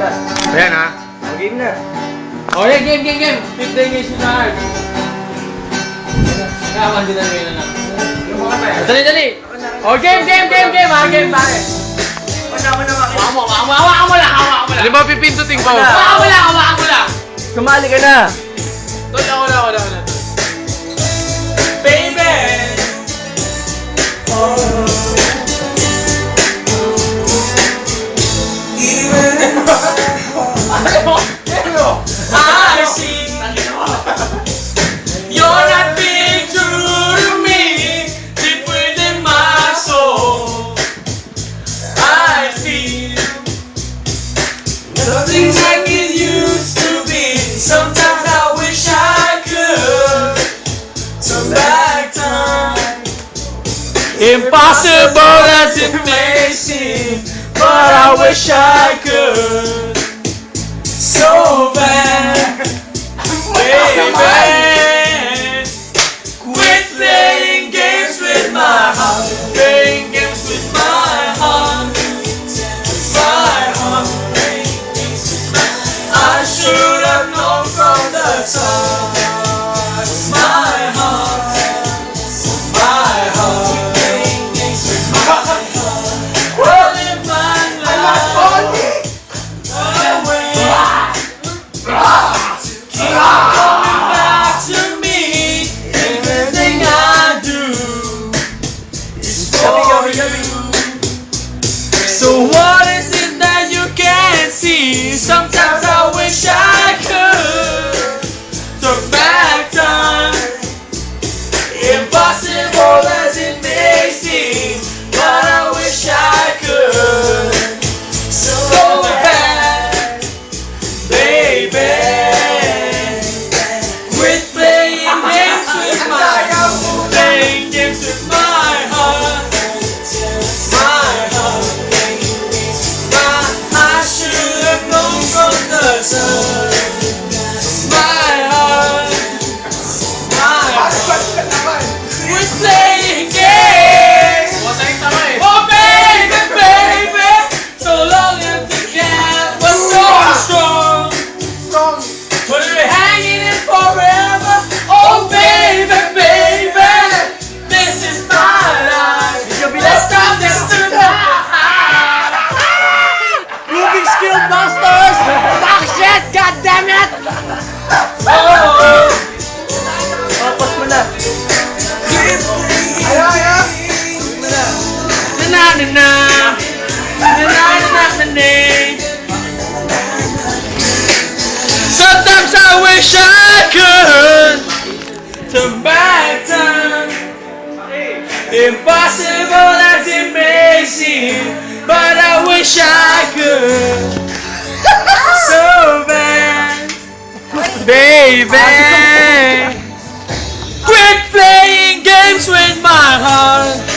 wala. Ayan ha. O, game na. Oh, yeah, game. Flip the game na hard. Kaman din na ngayon na. Dali. Oh, game, ha, game, pare. Hawakan mo lang. Di ba pipindutin ko? Hawakan mo lang. Sumali ka na. Tol, ako na. Baby! I see you're not being true to me, deep within my soul. I feel nothing's like it used to be. Sometimes I wish I could turn back time. Impossible as it may seem, but I wish I could. So bad, baby. Quit playing games with my heart. Playing games with my heart. I should have known from the start. My heart. Well, in my life. Coming back to me. Everything I do is for you. So what is it that you can't see? Sometimes I wish I could turn back time. Impossible as it may seem, but I wish I could. So bad, baby. Quit playing games with my heart. Playing games with my heart. I should have known from the start. My heart. Quit playing games. Oh baby, so long as you can, but so strong. But we're hanging in forever. Oh baby, this is my life. Let's stop this tonight. Moving skill masters! Fuck shit! God damn it! Oh, Tapos mo na. sometimes I wish I could turn back time. Impossible as it may seem, but I wish I could. So bad, baby. Quit playing games with my heart.